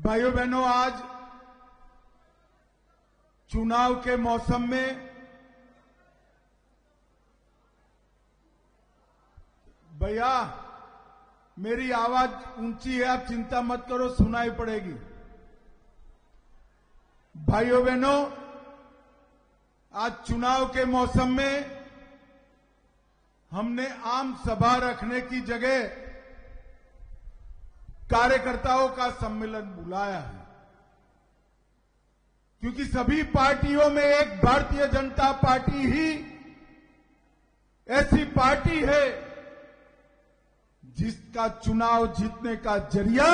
भाइयों बहनों, आज चुनाव के मौसम में भैया मेरी आवाज ऊंची है, आप चिंता मत करो, सुनाई पड़ेगी। भाइयों बहनों, आज चुनाव के मौसम में हमने आम सभा रखने की जगह कार्यकर्ताओं का सम्मेलन बुलाया है, क्योंकि सभी पार्टियों में एक भारतीय जनता पार्टी ही ऐसी पार्टी है जिसका चुनाव जीतने का जरिया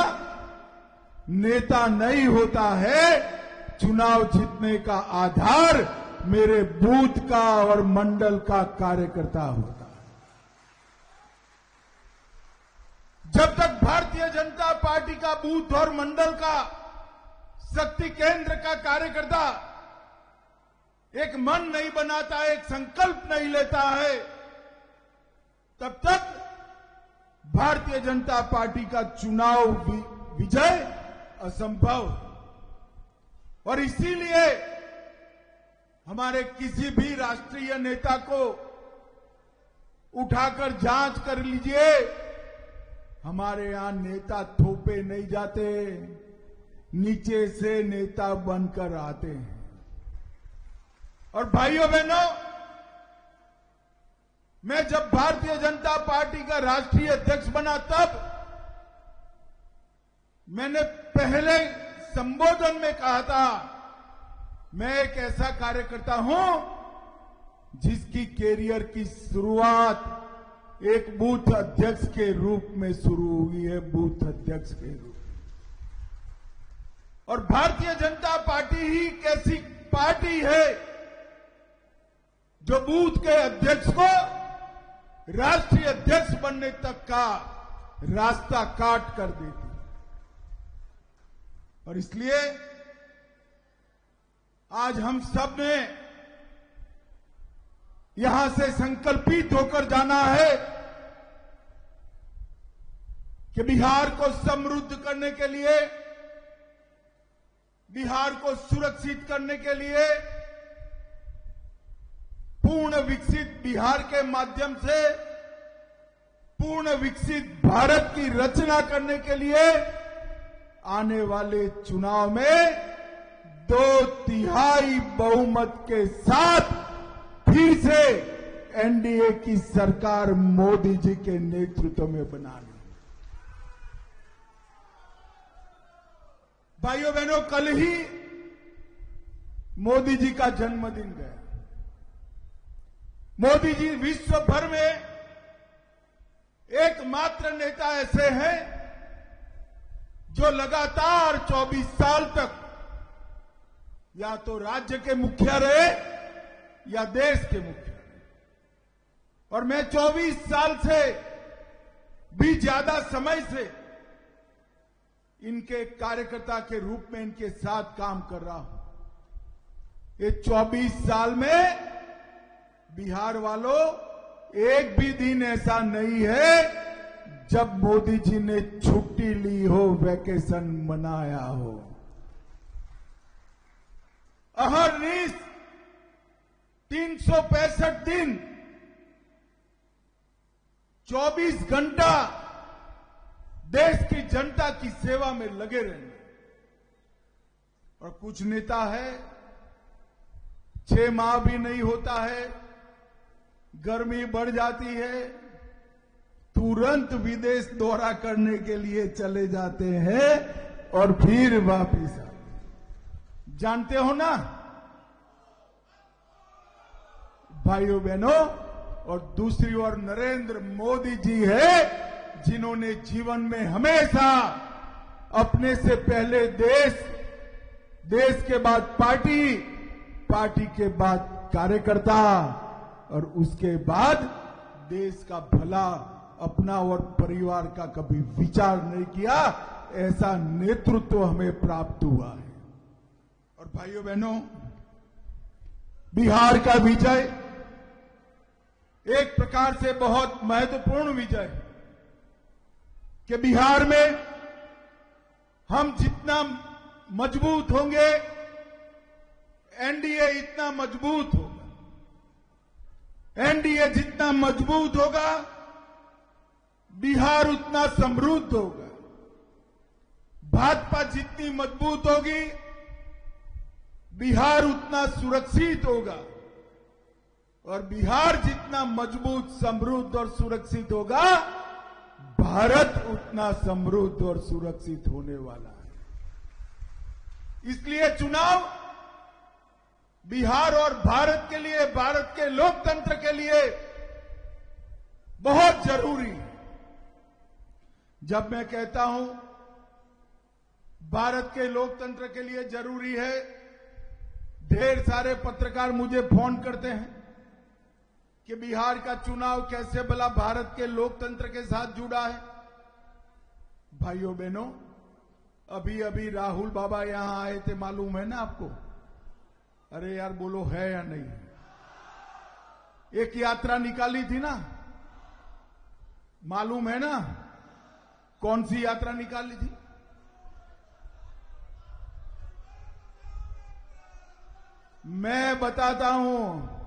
नेता नहीं होता है, चुनाव जीतने का आधार मेरे बूथ का और मंडल का कार्यकर्ता होता है। जब तक भारतीय जनता पार्टी का बूथ और मंडल का शक्ति केंद्र का कार्यकर्ता एक मन नहीं बनाता, एक संकल्प नहीं लेता है, तब तक भारतीय जनता पार्टी का चुनाव विजय असंभव। और इसीलिए हमारे किसी भी राष्ट्रीय नेता को उठाकर जांच कर लीजिए, हमारे यहां नेता थोपे नहीं जाते, नीचे से नेता बनकर आते हैं। और भाइयों बहनों, मैं जब भारतीय जनता पार्टी का राष्ट्रीय अध्यक्ष बना तब मैंने पहले संबोधन में कहा था, मैं एक ऐसा कार्यकर्ता हूं जिसकी कैरियर की शुरुआत एक बूथ अध्यक्ष के रूप में शुरू हुई है, बूथ अध्यक्ष के रूप में। और भारतीय जनता पार्टी ही एक ऐसी पार्टी है जो बूथ के अध्यक्ष को राष्ट्रीय अध्यक्ष बनने तक का रास्ता काट कर देती। और इसलिए आज हम सब ने यहां से संकल्पित होकर जाना है कि बिहार को समृद्ध करने के लिए, बिहार को सुरक्षित करने के लिए, पूर्ण विकसित बिहार के माध्यम से पूर्ण विकसित भारत की रचना करने के लिए आने वाले चुनाव में 2/3 बहुमत के साथ फिर से एनडीए की सरकार मोदी जी के नेतृत्व में बनानी। भाइयों बहनों, कल ही मोदी जी का जन्मदिन गया। मोदी जी विश्व भर में एकमात्र नेता ऐसे हैं जो लगातार 24 साल तक या तो राज्य के मुखिया रहे या देश के मुखिया रहे। और मैं 24 साल से भी ज्यादा समय से इनके कार्यकर्ता के रूप में इनके साथ काम कर रहा हूं। ये 24 साल में बिहार वालों, एक भी दिन ऐसा नहीं है जब मोदी जी ने छुट्टी ली हो, वैकेशन मनाया हो। अहर्निश 365 दिन 24 घंटा देश की जनता की सेवा में लगे रहेंगे। और कुछ नेता है 6 माह भी नहीं होता है, गर्मी बढ़ जाती है, तुरंत विदेश दौरा करने के लिए चले जाते हैं और फिर वापिस आते। जानते हो ना भाइयों बहनों। और दूसरी ओर नरेंद्र मोदी जी है जिन्होंने जीवन में हमेशा अपने से पहले देश, देश के बाद पार्टी, पार्टी के बाद कार्यकर्ता और उसके बाद देश का भला, अपना और परिवार का कभी विचार नहीं किया। ऐसा नेतृत्व हमें प्राप्त हुआ है। और भाइयों बहनों, बिहार का विजय एक प्रकार से बहुत महत्वपूर्ण विजय कि बिहार में हम जितना मजबूत होंगे, एनडीए इतना मजबूत होगा। एनडीए जितना मजबूत होगा, बिहार उतना समृद्ध होगा। भाजपा जितनी मजबूत होगी, बिहार उतना सुरक्षित होगा। और बिहार जितना मजबूत, समृद्ध और सुरक्षित होगा, भारत उतना समृद्ध और सुरक्षित होने वाला है। इसलिए चुनाव बिहार और भारत के लिए, भारत के लोकतंत्र के लिए बहुत जरूरी है। जब मैं कहता हूं भारत के लोकतंत्र के लिए जरूरी है, ढेर सारे पत्रकार मुझे फोन करते हैं कि बिहार का चुनाव कैसे भला भारत के लोकतंत्र के साथ जुड़ा है। भाइयों बहनों, अभी अभी राहुल बाबा यहां आए थे, मालूम है ना आपको? अरे यार बोलो, है या नहीं? एक यात्रा निकाली थी ना, मालूम है ना? कौन सी यात्रा निकाली थी? मैं बताता हूं,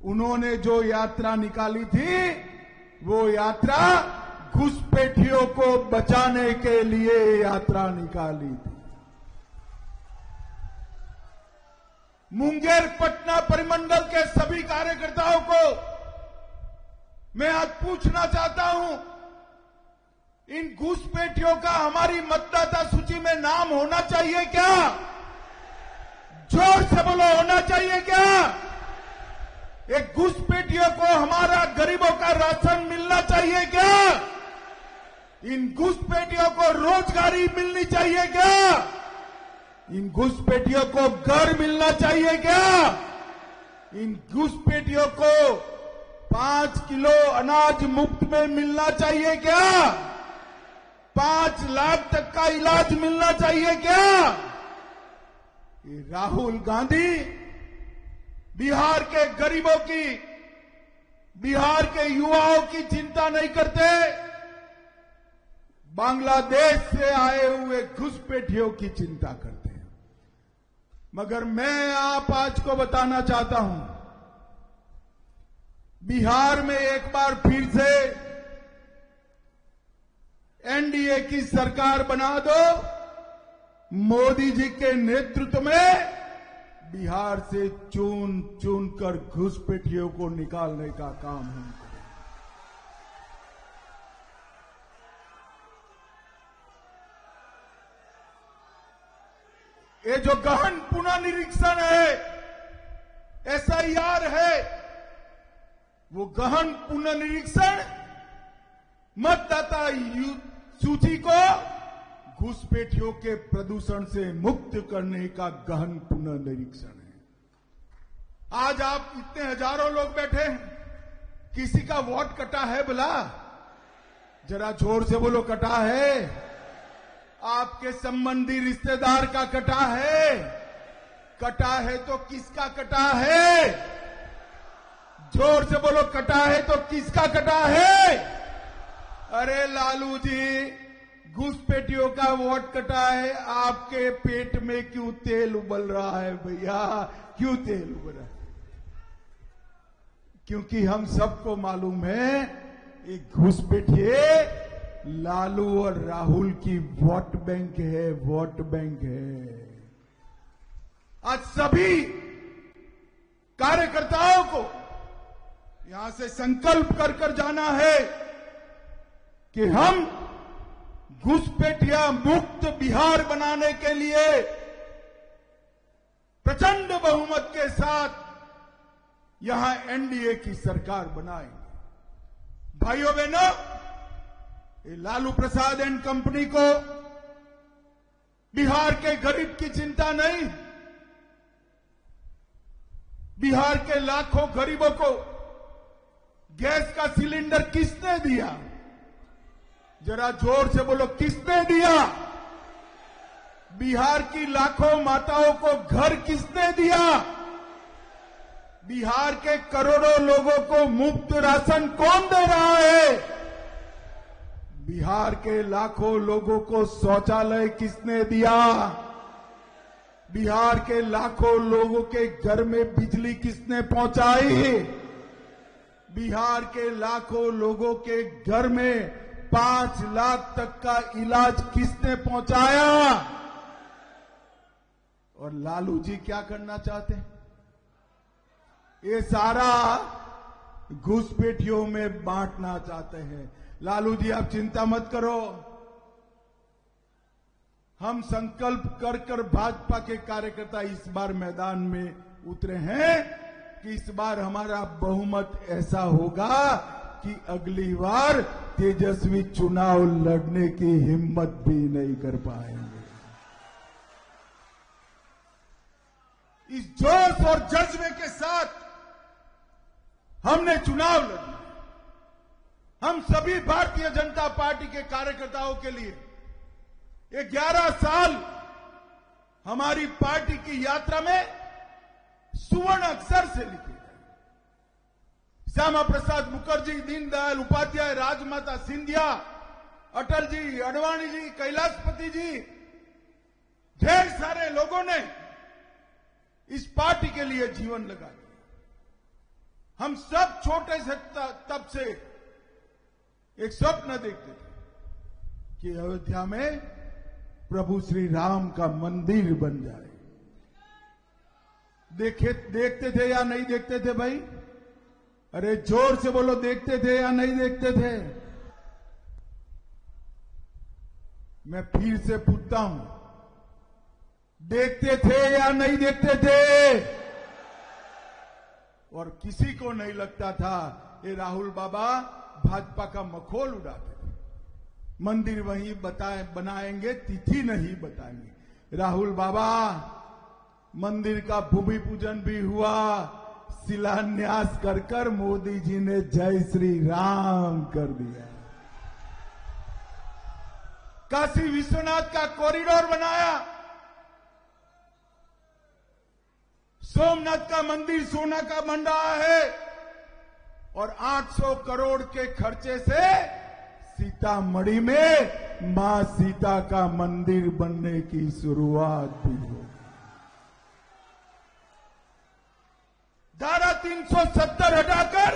उन्होंने जो यात्रा निकाली थी, वो यात्रा घुसपैठियों को बचाने के लिए यात्रा निकाली थी। मुंगेर पटना परिमंडल के सभी कार्यकर्ताओं को मैं आज पूछना चाहता हूं, इन घुसपैठियों का हमारी मतदाता सूची में नाम होना चाहिए क्या? जोर से बोलो, होना चाहिए क्या? एक घुसपैठियों को हमारा गरीबों का राशन मिलना चाहिए क्या? इन घुसपैठियों को रोजगारी मिलनी चाहिए क्या? इन घुसपैठियों को घर मिलना चाहिए क्या? इन घुसपैठियों को 5 किलो अनाज मुफ्त में मिलना चाहिए क्या? 5 लाख तक का इलाज मिलना चाहिए क्या? ये राहुल गांधी बिहार के गरीबों की, बिहार के युवाओं की चिंता नहीं करते, बांग्लादेश से आए हुए घुसपैठियों की चिंता करते हैं। मगर मैं आप आज को बताना चाहता हूं, बिहार में एक बार फिर से एनडीए की सरकार बना दो। मोदी जी के नेतृत्व में बिहार से चुन चुन कर घुसपैठियों को निकालने का काम हम करें। ये जो गहन पुनर्निरीक्षण है, एसआईआर है, वो गहन पुनर्निरीक्षण मतदाता सूची को घुसपैठियों के प्रदूषण से मुक्त करने का गहन पुनर्निरीक्षण है। आज आप इतने हजारों लोग बैठे हैं, किसी का वोट कटा है भला? जरा जोर से बोलो, कटा है? आपके संबंधी रिश्तेदार का कटा है? कटा है तो किसका कटा है? जोर से बोलो, कटा है तो किसका कटा है? अरे लालू जी, घुसपैठियों का वोट कटा है, आपके पेट में क्यों तेल उबल रहा है भैया? क्यों तेल उबल रहा है? क्योंकि हम सबको मालूम है, एक घुसपैठिए लालू और राहुल की वोट बैंक है, वोट बैंक है। आज सभी कार्यकर्ताओं को यहां से संकल्प कर कर जाना है कि हम घुसपैठिया मुक्त बिहार बनाने के लिए प्रचंड बहुमत के साथ यहां एनडीए की सरकार बनाएंगे। भाइयों बहनों, ये लालू प्रसाद एंड कंपनी को बिहार के गरीब की चिंता नहीं। बिहार के लाखों गरीबों को गैस का सिलेंडर किसने दिया? जरा जोर से बोलो, किसने दिया? बिहार की लाखों माताओं को घर किसने दिया? बिहार के करोड़ों लोगों को मुफ्त राशन कौन दे रहा है? बिहार के लाखों लोगों को शौचालय किसने दिया? बिहार के लाखों लोगों के घर में बिजली किसने पहुंचाई? बिहार के लाखों लोगों के घर में 5 लाख तक का इलाज किसने पहुंचाया? और लालू जी क्या करना चाहते हैं? ये सारा घुसपैठियों में बांटना चाहते हैं। लालू जी आप चिंता मत करो, हम संकल्प कर कर भाजपा के कार्यकर्ता इस बार मैदान में उतरे हैं कि इस बार हमारा बहुमत ऐसा होगा कि अगली बार तेजस्वी चुनाव लड़ने की हिम्मत भी नहीं कर पाएंगे। इस जोश और जज्बे के साथ हमने चुनाव लड़ना। हम सभी भारतीय जनता पार्टी के कार्यकर्ताओं के लिए ये 11 साल हमारी पार्टी की यात्रा में सुवर्ण अक्षर से लिखे गए। श्यामा प्रसाद मुखर्जी, दीनदयाल उपाध्याय, राजमाता सिंधिया, अटल जी, अडवाणी जी, कैलाशपति जी, ढेर सारे लोगों ने इस पार्टी के लिए जीवन लगा दिया। हम सब छोटे से तब से एक स्वप्न देखते थे कि अयोध्या में प्रभु श्री राम का मंदिर बन जाए। देखते थे या नहीं देखते थे भाई? अरे जोर से बोलो, देखते थे या नहीं देखते थे? मैं फिर से पूछता हूं, देखते थे या नहीं देखते थे? और किसी को नहीं लगता था ये राहुल बाबा भाजपा का मखौल उड़ाते थे। मंदिर वहीं बनाएंगे, तिथि नहीं बताएंगे। राहुल बाबा, मंदिर का भूमि पूजन भी हुआ, शिलान्यास कर कर मोदी जी ने जय श्री राम कर दिया। काशी विश्वनाथ का कॉरिडोर बनाया, सोमनाथ का मंदिर सोना का बन रहा है और 800 करोड़ के खर्चे से सीतामढ़ी में मां सीता का मंदिर बनने की शुरुआत भी हो। धारा 370 हटाकर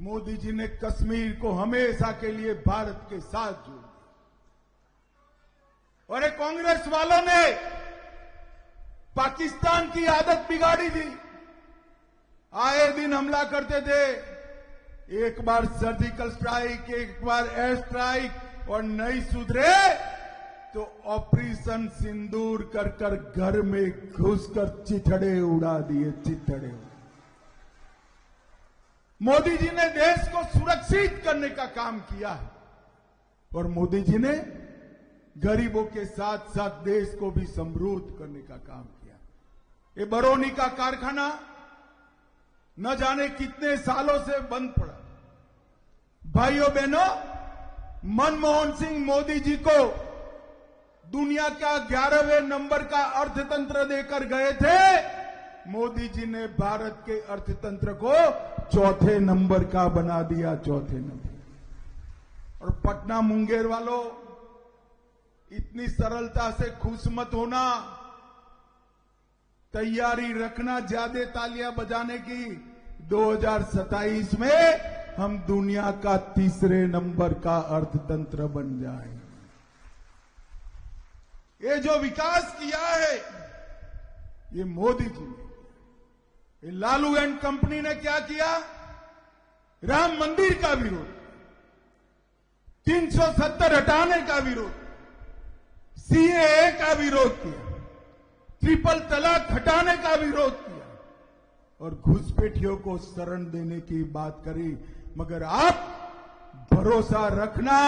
मोदी जी ने कश्मीर को हमेशा के लिए भारत के साथ जोड़ दिया। और एक कांग्रेस वालों ने पाकिस्तान की आदत बिगाड़ी थी। आए दिन हमला करते थे, एक बार सर्जिकल स्ट्राइक, एक बार एयर स्ट्राइक, और नहीं सुधरे तो ऑपरेशन सिंदूर कर कर घर में घुसकर चिथड़े उड़ा दिए। चिथड़े मोदी जी ने देश को सुरक्षित करने का काम किया है और मोदी जी ने गरीबों के साथ साथ देश को भी समृद्ध करने का काम किया। ये बरौनी का कारखाना न जाने कितने सालों से बंद पड़ा। भाइयों बहनों, मनमोहन सिंह मोदी जी को दुनिया का 11वें नंबर का अर्थतंत्र देकर गए थे। मोदी जी ने भारत के अर्थतंत्र को 4थे नंबर का बना दिया, 4थे नंबर। और पटना मुंगेर वालों, इतनी सरलता से खुश मत होना, तैयारी रखना ज्यादा तालियां बजाने की। 2027 में हम दुनिया का 3रे नंबर का अर्थतंत्र बन जाएंगे। ये जो विकास किया है ये मोदी जी ने। ये लालू एंड कंपनी ने क्या किया? राम मंदिर का विरोध, 370 हटाने का विरोध, सीएए का विरोध किया, ट्रिपल तलाक हटाने का विरोध किया और घुसपैठियों को शरण देने की बात करी। मगर आप भरोसा रखना,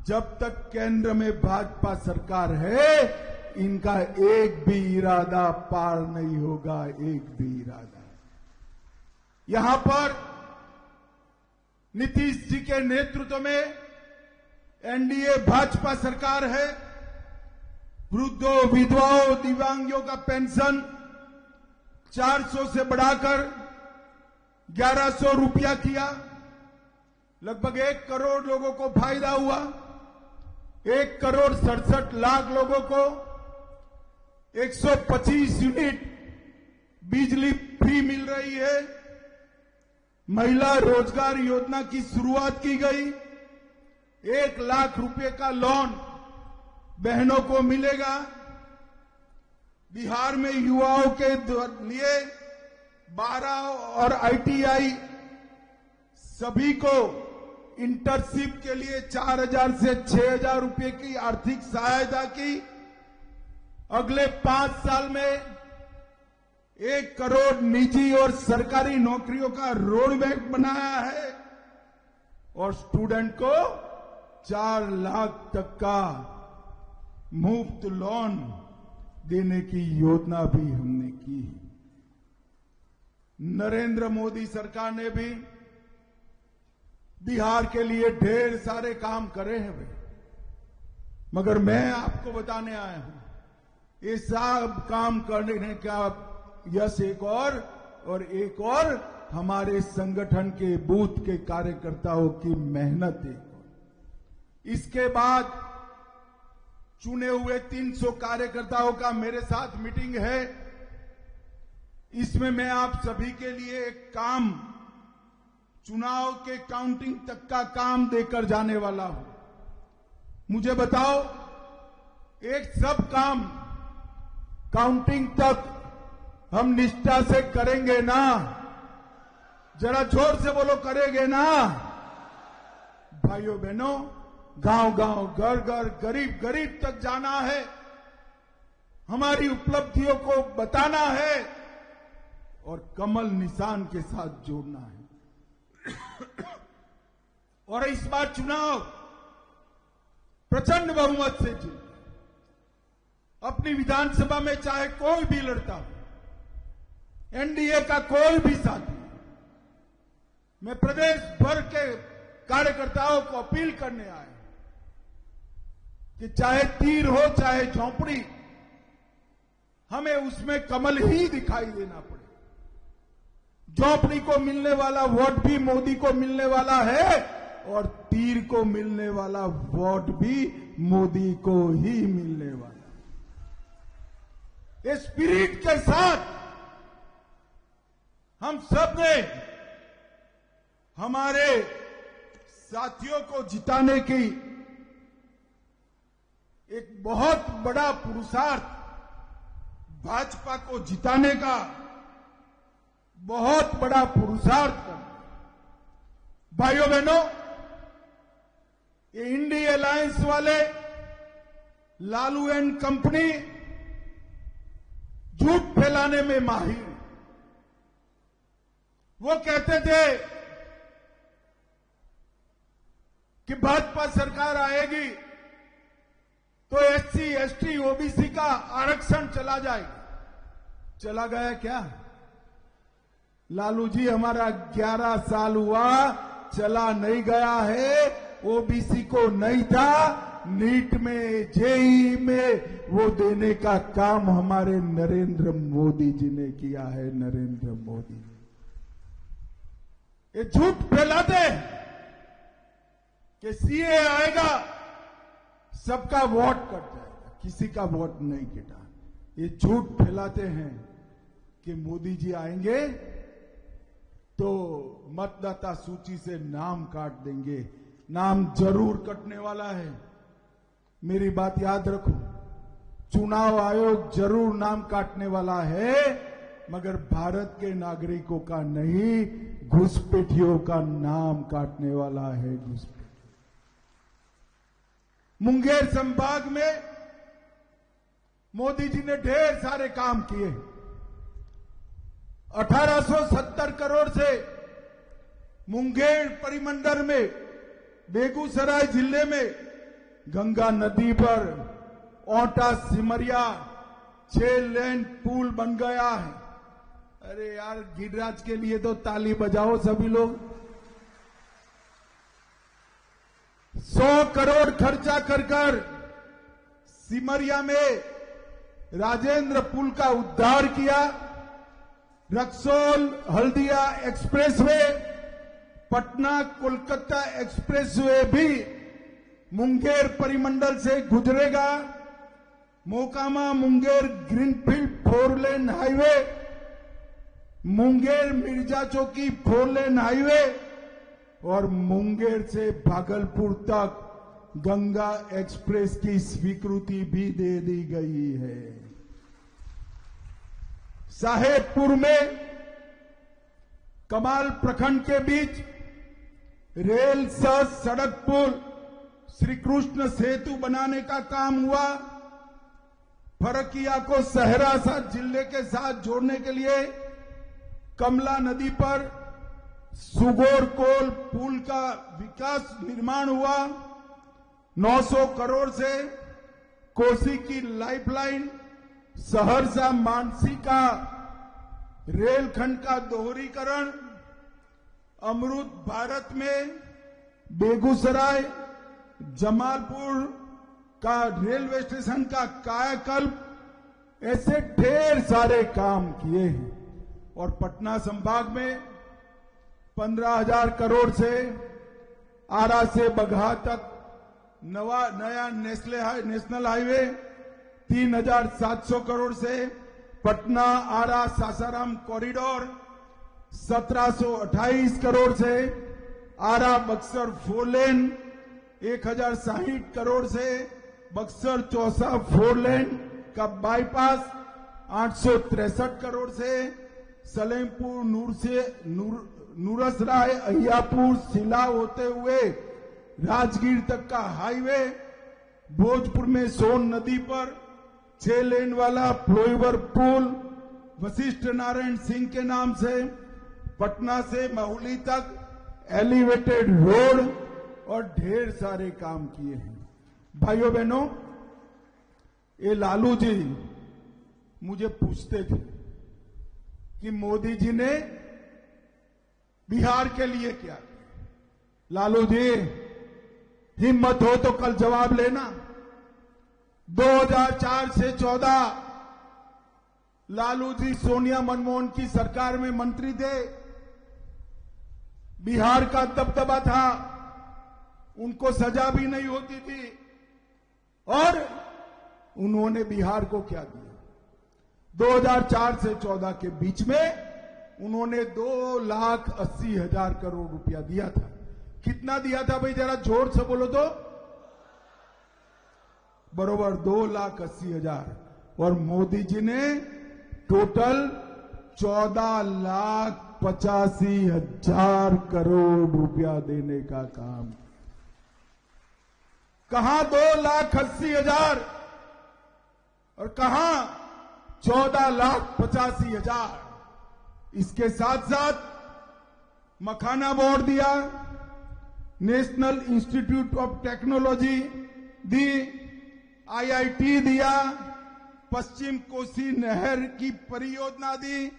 जब तक केंद्र में भाजपा सरकार है इनका एक भी इरादा पार नहीं होगा, एक भी इरादा। यहां पर नीतीश जी के नेतृत्व में एनडीए भाजपा सरकार है। वृद्धों, विधवाओं, दिव्यांगों का पेंशन 400 से बढ़ाकर 1100 रुपया किया। लगभग 1 करोड़ लोगों को फायदा हुआ। 1,67,00,000 लोगों को 125 यूनिट बिजली फ्री मिल रही है। महिला रोजगार योजना की शुरुआत की गई। 1 लाख रुपए का लोन बहनों को मिलेगा। बिहार में युवाओं के लिए 12 और ITI सभी को इंटर्नशिप के लिए 4,000 से 6,000 रुपए की आर्थिक सहायता की। अगले 5 साल में 1 करोड़ निजी और सरकारी नौकरियों का रोड मैप बनाया है और स्टूडेंट को 4 लाख तक का मुफ्त लोन देने की योजना भी हमने की। नरेंद्र मोदी सरकार ने भी बिहार के लिए ढेर सारे काम करे हैं, मगर मैं आपको बताने आया हूं ये सब काम करने का यश एक और हमारे संगठन के बूथ के कार्यकर्ताओं की मेहनत है। इसके बाद चुने हुए 300 कार्यकर्ताओं का मेरे साथ मीटिंग है। इसमें मैं आप सभी के लिए एक काम, चुनाव के काउंटिंग तक का काम देकर जाने वाला हूं। मुझे बताओ, एक सब काम काउंटिंग तक हम निष्ठा से करेंगे ना? जरा जोर से बोलो, करेंगे ना? भाइयों बहनों, गांव गांव, घर घर, गरीब गरीब तक जाना है, हमारी उपलब्धियों को बताना है और कमल निशान के साथ जोड़ना है। और इस बार चुनाव प्रचंड बहुमत से जीत। अपनी विधानसभा में चाहे कोई भी लड़ता हो, NDA का कोई भी साथी, मैं प्रदेश भर के कार्यकर्ताओं को अपील करने आया कि चाहे तीर हो चाहे झोंपड़ी, हमें उसमें कमल ही दिखाई देना पड़े। झोंपड़ी को मिलने वाला वोट भी मोदी को मिलने वाला है और तीर को मिलने वाला वोट भी मोदी को ही मिलने वाला। इस स्पिरिट के साथ हम सब ने हमारे साथियों को जिताने की एक बहुत बड़ा पुरुषार्थ, भाजपा को जिताने का बहुत बड़ा पुरुषार्थ करना। भाइयों बहनों, ये इंडिया अलायंस वाले लालू एंड कंपनी झूठ फैलाने में माहिर। वो कहते थे कि भाजपा सरकार आएगी तो SC, ST, OBC का आरक्षण चला जाएगा। चला गया क्या? लालू जी, हमारा 11 साल हुआ, चला नहीं गया है। OBC को नहीं था, नीट में, JEE में वो देने का काम हमारे नरेंद्र मोदी जी ने किया है। नरेंद्र मोदी ये झूठ फैलाते हैं कि CA आएगा, सबका वोट कट जाएगा, किसी का वोट नहीं कटा। ये झूठ फैलाते हैं कि मोदी जी आएंगे तो मतदाता सूची से नाम काट देंगे। नाम जरूर कटने वाला है, मेरी बात याद रखो। चुनाव आयोग जरूर नाम काटने वाला है, मगर भारत के नागरिकों का नहीं, घुसपैठियों का नाम काटने वाला है। घुसपैठियों। मुंगेर संभाग में मोदी जी ने ढेर सारे काम किए। 1870 करोड़ से मुंगेर परिमंडल में, बेगूसराय जिले में गंगा नदी पर ओटा सिमरिया 6 लेन पुल बन गया है। अरे यार, गिरिराज के लिए तो ताली बजाओ सभी लोग। 100 करोड़ खर्चा कर सिमरिया में राजेंद्र पुल का उद्धार किया। रक्सौल हल्दिया एक्सप्रेसवे पटना कोलकाता एक्सप्रेसवे भी मुंगेर परिमंडल से गुजरेगा। Mokama Munger greenfield 4 lane highway, Munger Mirza Chowki 4 lane highway और मुंगेर से भागलपुर तक गंगा एक्सप्रेस की स्वीकृति भी दे दी गई है। साहेबपुर में कमाल प्रखंड के बीच रेल सह सड़क पुल श्री कृष्ण सेतु बनाने का काम हुआ। फरकिया को सहरसा जिले के साथ जोड़ने के लिए कमला नदी पर सुगोरकोल पुल का विकास निर्माण हुआ। 900 करोड़ से कोसी की लाइफलाइन, सहरसा मानसी का रेलखंड का दोहरीकरण, अमृत भारत में बेगूसराय जमालपुर का रेलवे स्टेशन का कायाकल्प, ऐसे ढेर सारे काम किए हैं। और पटना संभाग में 15,000 करोड़ से आरा से बगहा तक नया नेशनल हाईवे, 3,700 करोड़ से पटना आरा सासाराम कॉरिडोर, 1728 करोड़ से आरा बक्सर 4 लेन, 1,060 करोड़ से बक्सर चौसा 4 लेन का बाईपास, 863 करोड़ से सलेमपुर नूरसराय अहियापुर सिला होते हुए राजगीर तक का हाईवे, भोजपुर में सोन नदी पर 6 लेन वाला फ्लाईओवर पुल वशिष्ठ नारायण सिंह के नाम से, पटना से महौली तक एलिवेटेड रोड और ढेर सारे काम किए हैं। भाइयों बहनों, ये लालू जी मुझे पूछते थे कि मोदी जी ने बिहार के लिए क्या किया। लालू जी, हिम्मत हो तो कल जवाब लेना। 2004 से 14 लालू जी सोनिया मनमोहन की सरकार में मंत्री थे। बिहार का दबदबा था, उनको सजा भी नहीं होती थी और उन्होंने बिहार को क्या दिया। 2004 से 14 के बीच में उन्होंने 2,80,000 करोड़ रुपया दिया था। कितना दिया था भाई, जरा जोर से बोलो तो। बरोबर 2,80,000। और मोदी जी ने टोटल 14,85,000 करोड़ रुपया देने का काम। कहां 2,80,000 और कहां 14,85,000। इसके साथ साथ मखाना बोर्ड दिया, national institute of technology the, IIT दिया, पश्चिम कोसी नहर की परियोजना दी,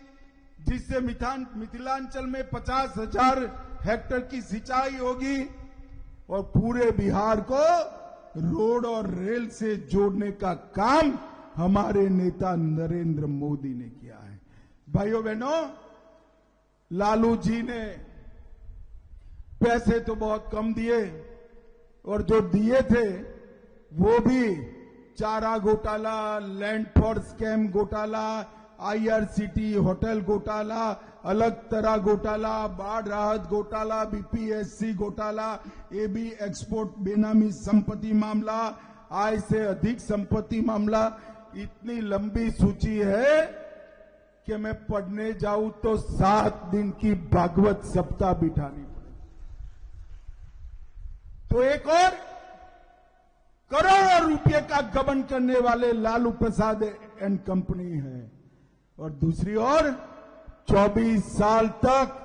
जिससे मिथिलांचल में 50,000 हेक्टेयर की सिंचाई होगी और पूरे बिहार को रोड और रेल से जोड़ने का काम हमारे नेता नरेंद्र मोदी ने किया है। भाइयों बहनों, लालू जी ने पैसे तो बहुत कम दिए और जो दिए थे वो भी चारा घोटाला, लैंड फॉर स्कैम घोटाला, IRCT होटल घोटाला, अलग तरह घोटाला, बाढ़ राहत घोटाला, BPSC घोटाला, AB एक्सपोर्ट बेनामी संपत्ति मामला, आय से अधिक संपत्ति मामला। इतनी लंबी सूची है कि मैं पढ़ने जाऊं तो 7 दिन की भागवत सप्ताह बिठानी पड़ेगी। तो एक और करोड़ों रुपए का गबन करने वाले लालू प्रसाद एंड कंपनी है और दूसरी ओर 24 साल तक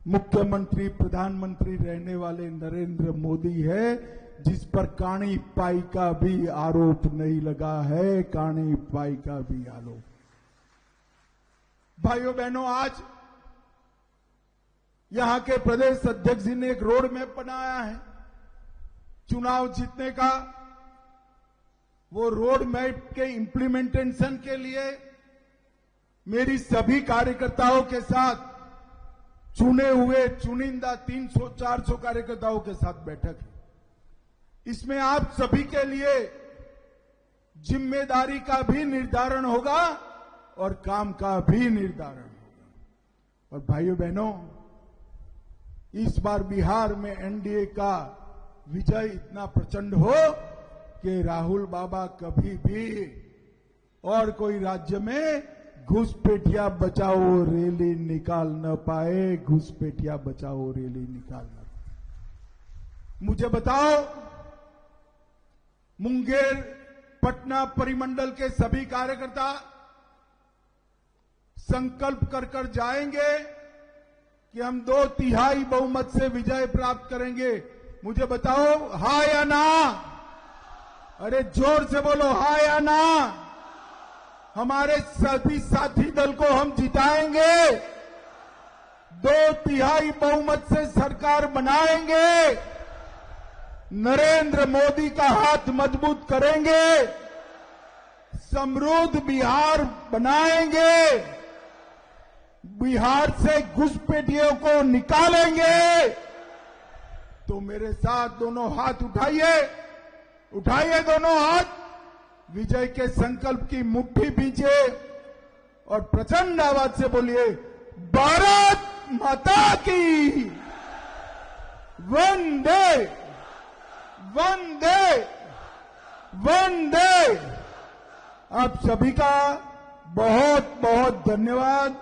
मुख्यमंत्री प्रधानमंत्री रहने वाले नरेंद्र मोदी है, जिस पर काणी पाई का भी आरोप नहीं लगा है। काणी पाई का भी आरोप। भाइयों बहनों, आज यहां के प्रदेश अध्यक्ष जी ने एक रोड मैप बनाया है चुनाव जीतने का। वो रोड मैप के इंप्लीमेंटेशन के लिए मेरी सभी कार्यकर्ताओं के साथ चुने हुए चुनिंदा 300-400 कार्यकर्ताओं के साथ बैठक है। इसमें आप सभी के लिए जिम्मेदारी का भी निर्धारण होगा और काम का भी निर्धारण होगा। और भाइयों बहनों, इस बार बिहार में एनडीए का विजय इतना प्रचंड हो कि राहुल बाबा कभी भी और कोई राज्य में घुसपैठिया बचाओ रैली निकाल न पाए, घुसपैठिया बचाओ रैली निकाल न पाए। मुझे बताओ, मुंगेर पटना परिमंडल के सभी कार्यकर्ता संकल्प कर जाएंगे कि हम 2/3 बहुमत से विजय प्राप्त करेंगे। मुझे बताओ, हाँ या ना? अरे जोर से बोलो, हाँ या ना? हमारे सभी साथी दल को हम जिताएंगे, 2/3 बहुमत से सरकार बनाएंगे, नरेंद्र मोदी का हाथ मजबूत करेंगे, समृद्ध बिहार बनाएंगे, बिहार से घुसपैठियों को निकालेंगे। तो मेरे साथ दोनों हाथ उठाइए, उठाइए दोनों हाथ, विजय के संकल्प की मुट्ठी पीछे और प्रचंड आवाज से बोलिए, भारत माता की वंदे वंदे वंदे। आप सभी का बहुत बहुत धन्यवाद।